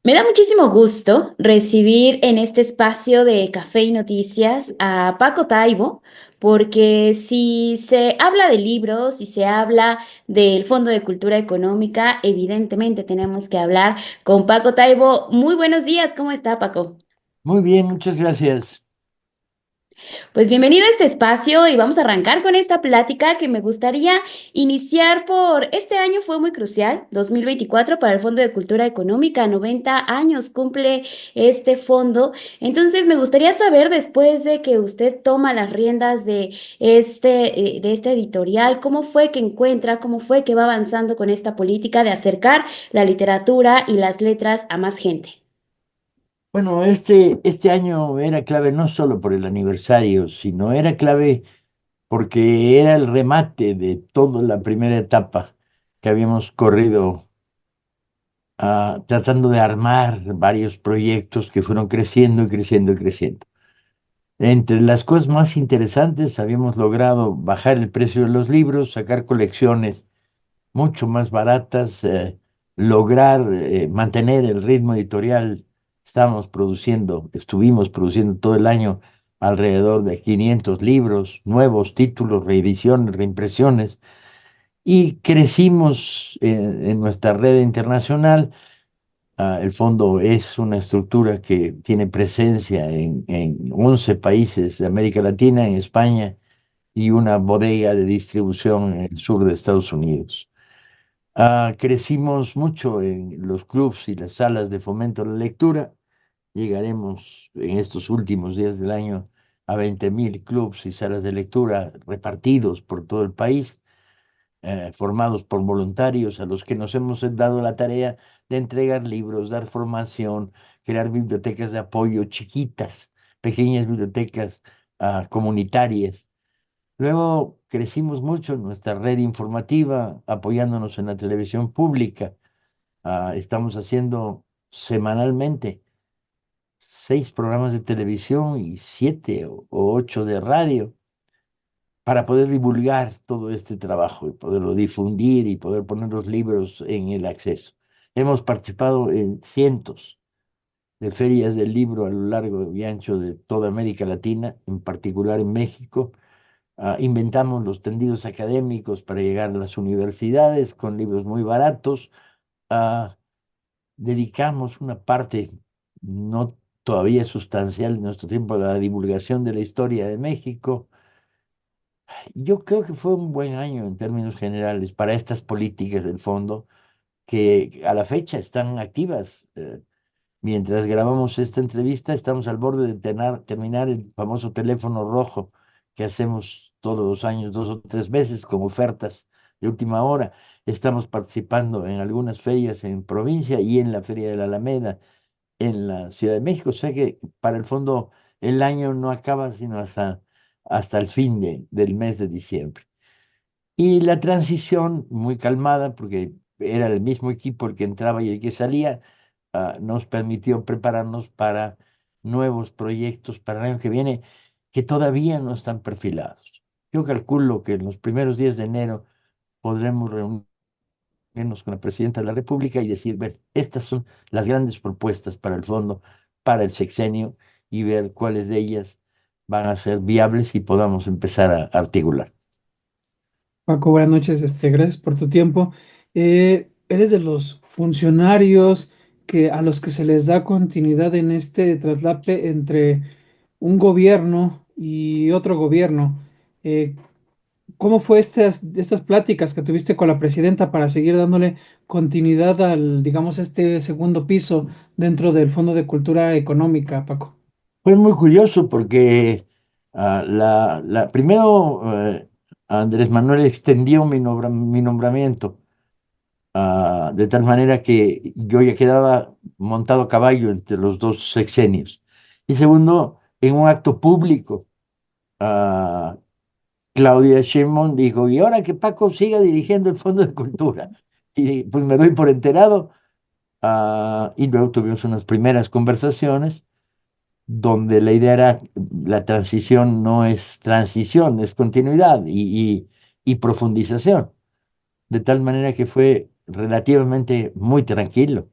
Me da muchísimo gusto recibir en este espacio de Café y Noticias a Paco Taibo, porque si se habla de libros, si se habla del Fondo de Cultura Económica, evidentemente tenemos que hablar con Paco Taibo. Muy buenos días, ¿cómo está, Paco? Muy bien, muchas gracias. Pues bienvenido a este espacio y vamos a arrancar con esta plática que me gustaría iniciar por este año fue muy crucial, 2024 para el Fondo de Cultura Económica, 90 años cumple este fondo. Entonces me gustaría saber después de que usted toma las riendas de este editorial, cómo fue que encuentra, cómo fue que va avanzando con esta política de acercar la literatura y las letras a más gente. Bueno, este año era clave no solo por el aniversario, sino era clave porque era el remate de toda la primera etapa que habíamos corrido tratando de armar varios proyectos que fueron creciendo y creciendo y creciendo. Entre las cosas más interesantes, habíamos logrado bajar el precio de los libros, sacar colecciones mucho más baratas, lograr mantener el ritmo editorial. Estuvimos produciendo todo el año alrededor de 500 libros, nuevos títulos, reediciones, reimpresiones, y crecimos en nuestra red internacional. El fondo es una estructura que tiene presencia en 11 países de América Latina, en España, y una bodega de distribución en el sur de Estados Unidos. Crecimos mucho en los clubs y las salas de fomento a la lectura. Llegaremos en estos últimos días del año a 20.000 clubs y salas de lectura repartidos por todo el país, formados por voluntarios a los que nos hemos dado la tarea de entregar libros, dar formación, crear bibliotecas de apoyo chiquitas, pequeñas bibliotecas comunitarias. Luego crecimos mucho en nuestra red informativa, apoyándonos en la televisión pública. Estamos haciendo semanalmente 6 programas de televisión y 7 o 8 de radio para poder divulgar todo este trabajo y poderlo difundir y poder poner los libros en el acceso. Hemos participado en cientos de ferias del libro a lo largo y ancho de toda América Latina, en particular en México. Inventamos los tendidos académicos para llegar a las universidades con libros muy baratos. Ah, Dedicamos una parte no todavía sustancial de nuestro tiempo a la divulgación de la historia de México. Yo creo que fue un buen año en términos generales para estas políticas del fondo que a la fecha están activas. Mientras grabamos esta entrevista, estamos al borde de terminar el famoso teléfono rojo que hacemos todos los años, 2 o 3 veces, con ofertas de última hora. Estamos participando en algunas ferias en provincia y en la Feria de la Alameda en la Ciudad de México. O sea que para el fondo el año no acaba sino hasta el fin del mes de diciembre. Y la transición muy calmada, porque era el mismo equipo el que entraba y el que salía, nos permitió prepararnos para nuevos proyectos para el año que viene que todavía no están perfilados. Yo calculo que en los primeros días de enero podremos reunirnos con la presidenta de la República y decir, ver, estas son las grandes propuestas para el fondo, para el sexenio, y ver cuáles de ellas van a ser viables y podamos empezar a articular. Paco, buenas noches, gracias por tu tiempo. ¿Eres de los funcionarios a los que se les da continuidad en este traslape entre un gobierno y otro gobierno? Eh, ¿Cómo fue estas pláticas que tuviste con la presidenta para seguir dándole continuidad al, digamos, este segundo piso dentro del Fondo de Cultura Económica, Paco? Fue muy curioso porque primero Andrés Manuel extendió mi nombramiento, de tal manera que yo ya quedaba montado a caballo entre los dos sexenios. Y segundo, en un acto público, ah, Claudia Sheinbaum dijo, y ahora que Paco siga dirigiendo el Fondo de Cultura. Y pues me doy por enterado, y luego tuvimos unas primeras conversaciones donde la idea era, la transición no es transición, es continuidad y profundización, de tal manera que fue relativamente muy tranquilo.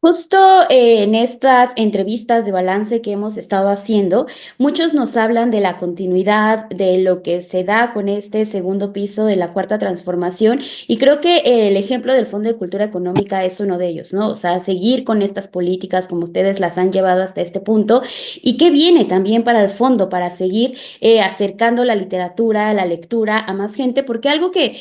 Justo en estas entrevistas de balance que hemos estado haciendo, muchos nos hablan de la continuidad, de lo que se da con este segundo piso de la cuarta transformación y creo que el ejemplo del Fondo de Cultura Económica es uno de ellos, ¿no? O sea, seguir con estas políticas como ustedes las han llevado hasta este punto y qué viene también para el fondo, para seguir acercando la literatura, la lectura a más gente, porque algo que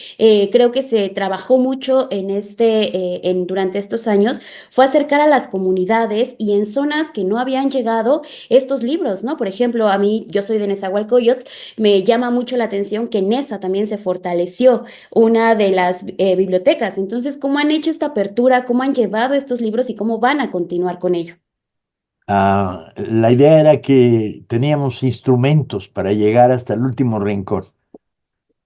creo que se trabajó mucho en durante estos años fue acercar a las comunidades y en zonas que no habían llegado estos libros, ¿no? Por ejemplo, a mí, yo soy de Nezahualcóyotl, me llama mucho la atención que en esa también se fortaleció una de las bibliotecas. Entonces, ¿cómo han hecho esta apertura? ¿Cómo han llevado estos libros y cómo van a continuar con ello? La idea era que teníamos instrumentos para llegar hasta el último rincón,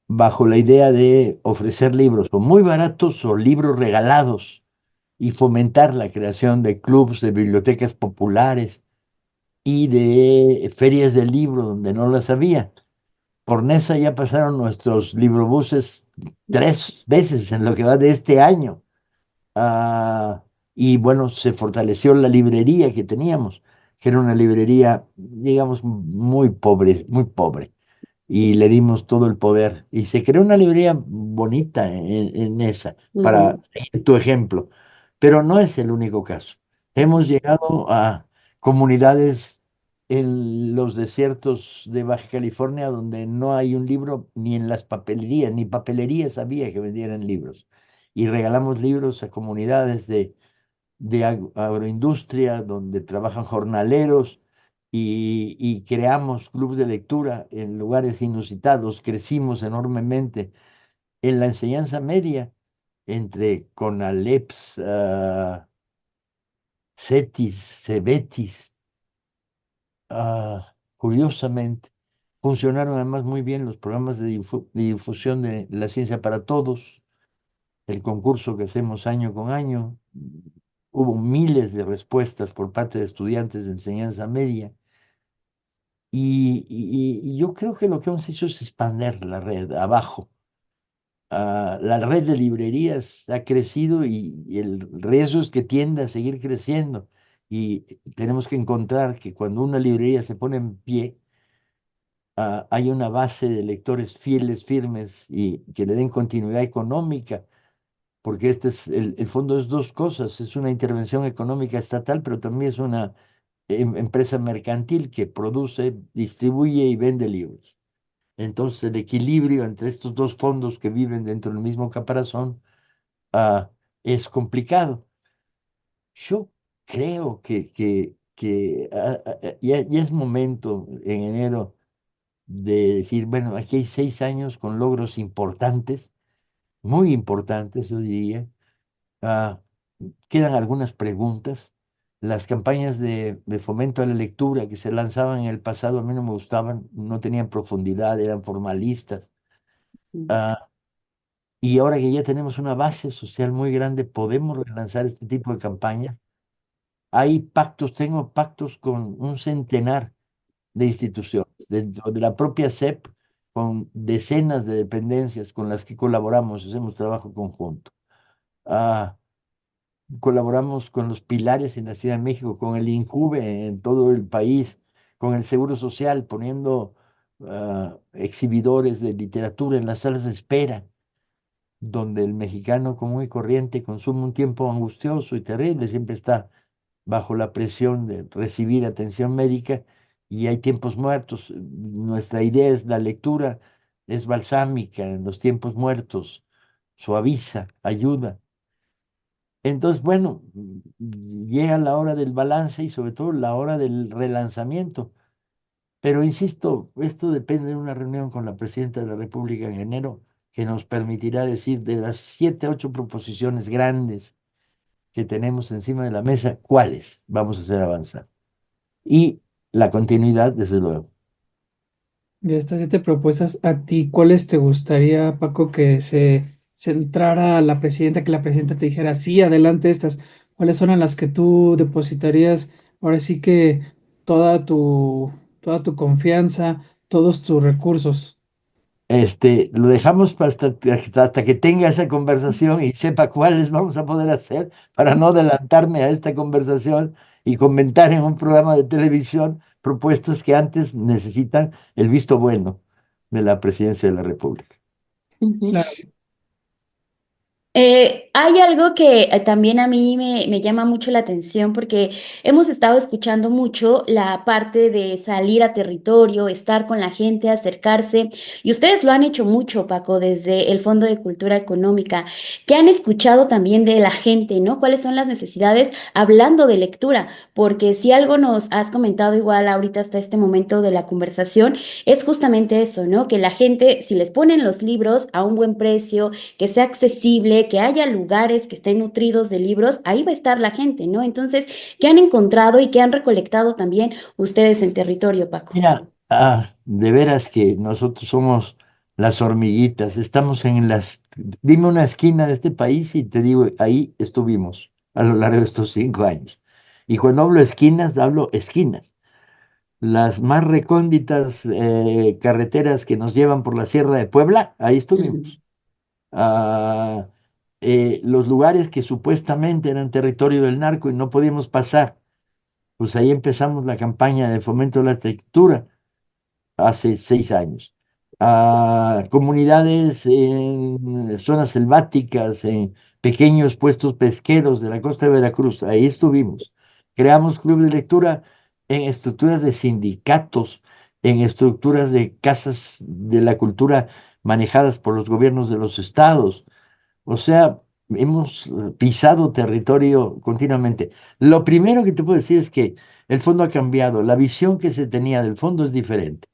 bajo la idea de ofrecer libros o muy baratos o libros regalados y fomentar la creación de clubs, de bibliotecas populares y de ferias del libro donde no las había. Por Nesa ya pasaron nuestros librobuses 3 veces en lo que va de este año. Y bueno, se fortaleció la librería que teníamos, que era una librería, digamos, muy pobre, muy pobre, y le dimos todo el poder. Y se creó una librería bonita en esa, para Ujú, seguir tu ejemplo. Pero no es el único caso. Hemos llegado a comunidades en los desiertos de Baja California donde no hay un libro ni en las papelerías, ni papelerías había que vendieran libros. Y regalamos libros a comunidades de agroindustria, donde trabajan jornaleros, y creamos clubes de lectura en lugares inusitados, crecimos enormemente en la enseñanza media, entre CONALEPS, CETIS, CEBETIS, curiosamente. Funcionaron además muy bien los programas de difusión de la ciencia para todos, el concurso que hacemos año con año. Hubo miles de respuestas por parte de estudiantes de enseñanza media y yo creo que lo que hemos hecho es expandir la red abajo. La red de librerías ha crecido y el riesgo es que tienda a seguir creciendo y tenemos que encontrar que cuando una librería se pone en pie, hay una base de lectores fieles, firmes y que le den continuidad económica, porque el fondo es dos cosas, es una intervención económica estatal, pero también es una empresa mercantil que produce, distribuye y vende libros. Entonces, el equilibrio entre estos dos fondos que viven dentro del mismo caparazón es complicado. Yo creo que ya es momento en enero de decir, bueno, aquí hay 6 años con logros importantes, muy importantes, yo diría. Ah, Quedan algunas preguntas. Las campañas de fomento a la lectura que se lanzaban en el pasado a mí no me gustaban, no tenían profundidad, eran formalistas. ujú. Ah, y ahora que ya tenemos una base social muy grande, podemos relanzar este tipo de campañas. Hay pactos, tengo pactos con un centenar de instituciones, dentro de la propia SEP, con decenas de dependencias con las que colaboramos, hacemos trabajo conjunto. Ah, Colaboramos con los pilares en la Ciudad de México, con el INJUVE en todo el país, con el Seguro Social, poniendo exhibidores de literatura en las salas de espera, donde el mexicano común y corriente consume un tiempo angustioso y terrible, siempre está bajo la presión de recibir atención médica y hay tiempos muertos. Nuestra idea es la lectura, es balsámica en los tiempos muertos, suaviza, ayuda. Entonces, bueno, llega la hora del balance y sobre todo la hora del relanzamiento. Pero insisto, esto depende de una reunión con la presidenta de la República en enero que nos permitirá decir de las 7, 8 proposiciones grandes que tenemos encima de la mesa, cuáles vamos a hacer avanzar. Y la continuidad, desde luego. De estas 7 propuestas, ¿a ti cuáles te gustaría, Paco, que se centrara la presidenta, que la presidenta te dijera, sí, adelante estas? ¿Cuáles son en las que tú depositarías ahora sí que toda tu confianza, todos tus recursos? Lo dejamos hasta que tenga esa conversación y sepa cuáles vamos a poder hacer para no adelantarme a esta conversación y comentar en un programa de televisión propuestas que antes necesitan el visto bueno de la Presidencia de la República. Ujú. Claro. Hay algo que también a mí me llama mucho la atención porque hemos estado escuchando mucho la parte de salir a territorio, estar con la gente, acercarse, y ustedes lo han hecho mucho, Paco, desde el Fondo de Cultura Económica. ¿Qué han escuchado también de la gente, ¿no? ¿Cuáles son las necesidades hablando de lectura? Porque si algo nos has comentado igual ahorita hasta este momento de la conversación, es justamente eso, ¿no? Que la gente, si les ponen los libros a un buen precio, que sea accesible, que haya lugares que estén nutridos de libros, ahí va a estar la gente, ¿no? Entonces, ¿qué han encontrado y qué han recolectado también ustedes en territorio, Paco? Mira, de veras que nosotros somos las hormiguitas, estamos dime una esquina de este país y te digo, ahí estuvimos a lo largo de estos 5 años. Y cuando hablo esquinas, hablo esquinas. Las más recónditas carreteras que nos llevan por la Sierra de Puebla, ahí Ujú, estuvimos. Ah, los lugares que supuestamente eran territorio del narco y no podíamos pasar, pues ahí empezamos la campaña de fomento de la lectura hace 6 años. A comunidades en zonas selváticas, en pequeños puestos pesqueros de la costa de Veracruz, ahí estuvimos. Creamos club de lectura en estructuras de sindicatos, en estructuras de casas de la cultura manejadas por los gobiernos de los estados. O sea, hemos pisado territorio continuamente. Lo primero que te puedo decir es que el fondo ha cambiado, la visión que se tenía del fondo es diferente.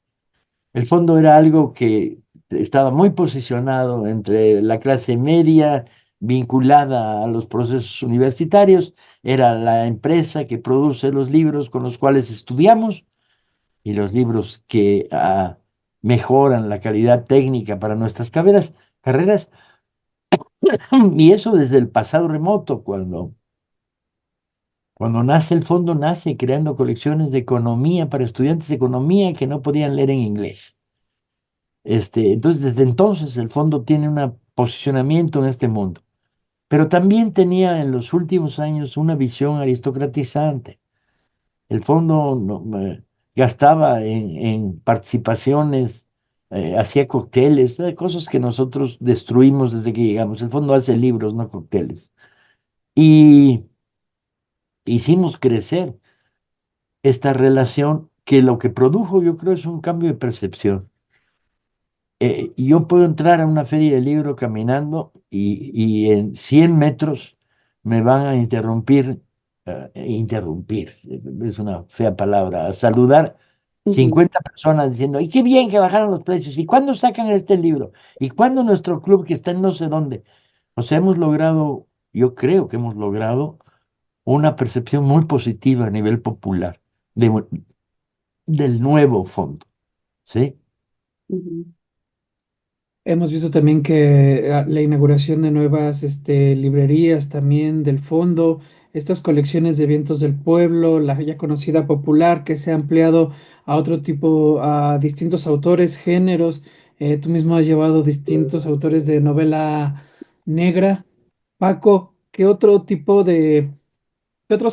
El fondo era algo que estaba muy posicionado entre la clase media, vinculada a los procesos universitarios, era la empresa que produce los libros con los cuales estudiamos y los libros que mejoran la calidad técnica para nuestras carreras, y eso desde el pasado remoto, cuando nace el fondo, nace creando colecciones de economía para estudiantes de economía que no podían leer en inglés. Entonces, desde entonces el fondo tiene un posicionamiento en este mundo, pero también tenía en los últimos años una visión aristocratizante. El fondo gastaba en participaciones, hacía cócteles, cosas que nosotros destruimos desde que llegamos. El fondo hace libros, no cócteles. Y hicimos crecer esta relación que lo que produjo, yo creo, es un cambio de percepción. Y yo puedo entrar a una feria de libro caminando y en 100 metros me van a interrumpir, es una fea palabra, a saludar ujú, 50 personas diciendo, ¡y qué bien que bajaron los precios! ¿Y cuándo sacan este libro? ¿Y cuándo nuestro club que está en no sé dónde? O sea, hemos logrado, yo creo que hemos logrado una percepción muy positiva a nivel popular de- del nuevo fondo, ¿sí? ujú, Hemos visto también que la inauguración de nuevas librerías también del fondo, estas colecciones de vientos del pueblo, la ya conocida popular que se ha ampliado a otro tipo, a distintos autores, géneros. Tú mismo has llevado distintos autores de novela negra. Paco, qué otros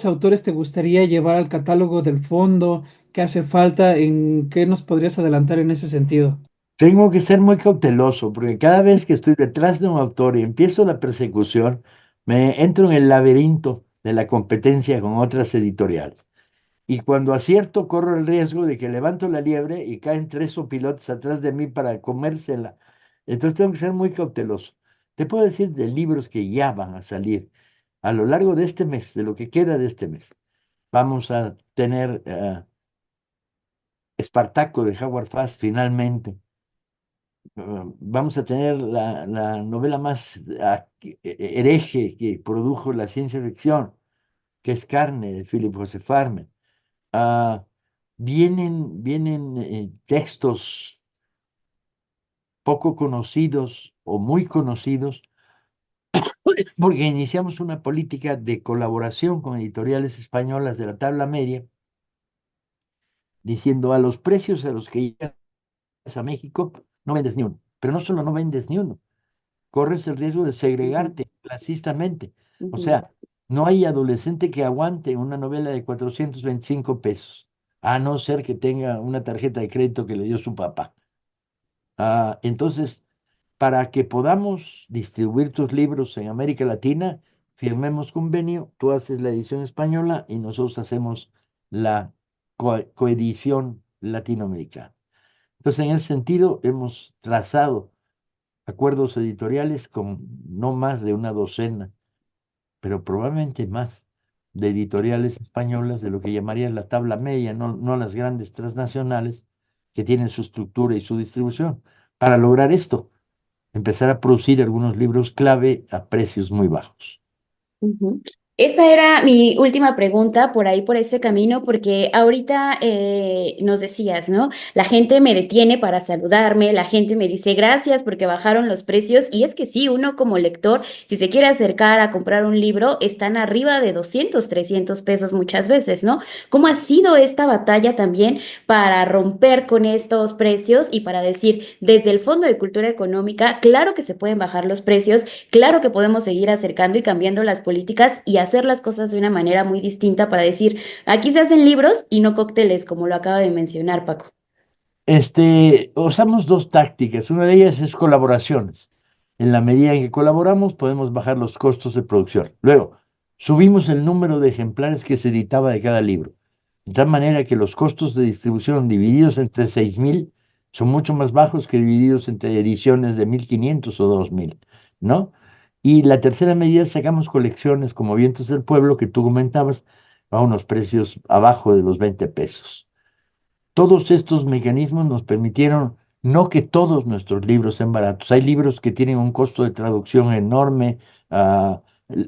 autores te gustaría llevar al catálogo del fondo? ¿Qué hace falta? ¿En qué nos podrías adelantar en ese sentido? Tengo que ser muy cauteloso porque cada vez que estoy detrás de un autor y empiezo la persecución, me entro en el laberinto de la competencia con otras editoriales. Y cuando acierto, corro el riesgo de que levanto la liebre y caen tres opilotes atrás de mí para comérsela. Entonces tengo que ser muy cauteloso. Te puedo decir de libros que ya van a salir a lo largo de este mes, de lo que queda de este mes. Vamos a tener Espartaco de Howard Fast finalmente. Vamos a tener la novela más hereje que produjo la ciencia ficción, que es Carne, de Philip Joseph Farmer. Ah, vienen textos poco conocidos o muy conocidos, porque iniciamos una política de colaboración con editoriales españolas de la tabla media, diciendo a los precios a los que llegas a México, no vendes ni uno. pero no solo no vendes ni uno, corres el riesgo de Ujú, segregarte clasistamente. O ujú. sea, no hay adolescente que aguante una novela de 425 pesos, a no ser que tenga una tarjeta de crédito que le dio su papá. Entonces, para que podamos distribuir tus libros en América Latina, firmemos convenio, tú haces la edición española y nosotros hacemos la coedición latinoamericana. Entonces, en ese sentido, hemos trazado acuerdos editoriales con no más de una docena, pero probablemente más, de editoriales españolas de lo que llamarían la tabla media, no las grandes transnacionales que tienen su estructura y su distribución. Para lograr esto, empezar a producir algunos libros clave a precios muy bajos. Ujú. Esta era mi última pregunta por ahí, por ese camino, porque ahorita nos decías, ¿no? La gente me detiene para saludarme, la gente me dice gracias porque bajaron los precios, y es que sí, uno como lector, si se quiere acercar a comprar un libro, están arriba de 200, 300 pesos muchas veces, ¿no? ¿Cómo ha sido esta batalla también para romper con estos precios y para decir, desde el Fondo de Cultura Económica, claro que se pueden bajar los precios? Claro que podemos seguir acercando y cambiando las políticas y hacer las cosas de una manera muy distinta para decir, aquí se hacen libros y no cócteles, como lo acaba de mencionar Paco. Usamos dos tácticas. Una de ellas es colaboraciones. En la medida en que colaboramos, podemos bajar los costos de producción. Luego, subimos el número de ejemplares que se editaba de cada libro, de tal manera que los costos de distribución divididos entre 6.000 son mucho más bajos que divididos entre ediciones de 1.500 o 2.000, ¿no? Y la tercera medida, sacamos colecciones como Vientos del Pueblo, que tú comentabas, a unos precios abajo de los 20 pesos. Todos estos mecanismos nos permitieron no que todos nuestros libros sean baratos. Hay libros que tienen un costo de traducción enorme, ah,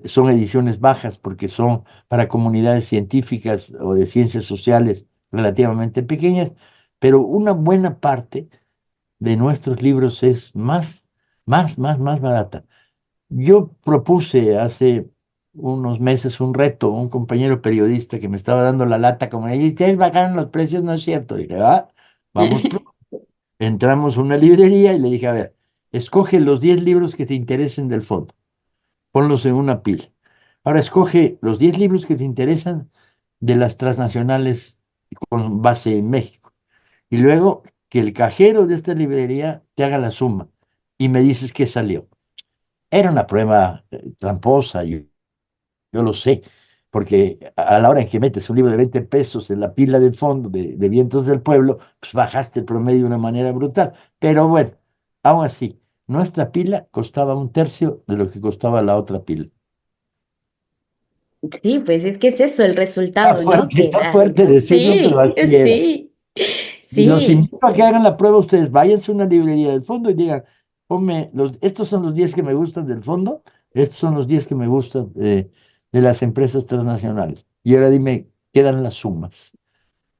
son ediciones bajas porque son para comunidades científicas o de ciencias sociales relativamente pequeñas, pero una buena parte de nuestros libros es más barata. Yo propuse hace unos meses un reto a un compañero periodista que me estaba dando la lata, como, "Ey, ustedes bajaron los precios, no es cierto". Y dije, vamos, entramos a una librería y le dije, a ver, escoge los 10 libros que te interesen del fondo, ponlos en una pila. Ahora escoge los 10 libros que te interesan de las transnacionales con base en México. Y luego que el cajero de esta librería te haga la suma y me dices qué salió. Era una prueba tramposa, yo lo sé, porque a la hora en que metes un libro de 20 pesos en la pila del fondo de Vientos del Pueblo, pues bajaste el promedio de una manera brutal. Pero bueno, aún así, nuestra pila costaba un tercio de lo que costaba la otra pila. Sí, pues es que es eso, el resultado, ¿no? Que Está da. fuerte decirlo, pero Sí, así era. sí, Y los sí. invito a que hagan la prueba ustedes. Váyanse a una librería del fondo y digan, estos son los 10 que me gustan del fondo, estos son los 10 que me gustan de las empresas transnacionales. Y ahora dime, quedan las sumas.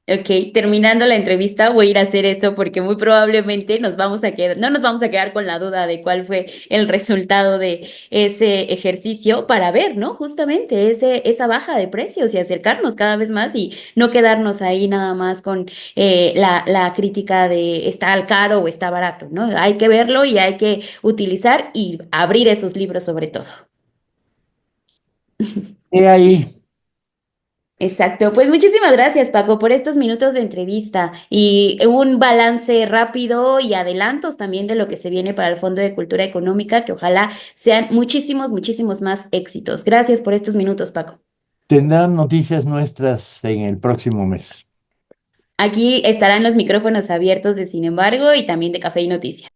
Ok, terminando la entrevista voy a ir a hacer eso porque muy probablemente nos vamos a quedar, no nos vamos a quedar con la duda de cuál fue el resultado de ese ejercicio para ver, ¿no? Justamente esa baja de precios y acercarnos cada vez más y no quedarnos ahí nada más con la crítica de está al caro o está barato, ¿no? Hay que verlo y hay que utilizar y abrir esos libros sobre todo. He ahí, Exacto, pues muchísimas gracias Paco por estos minutos de entrevista y un balance rápido y adelantos también de lo que se viene para el Fondo de Cultura Económica, que ojalá sean muchísimos, muchísimos más éxitos. Gracias por estos minutos, Paco. tendrán noticias nuestras en el próximo mes. Aquí estarán los micrófonos abiertos de Sin embargo y también de Café y Noticias.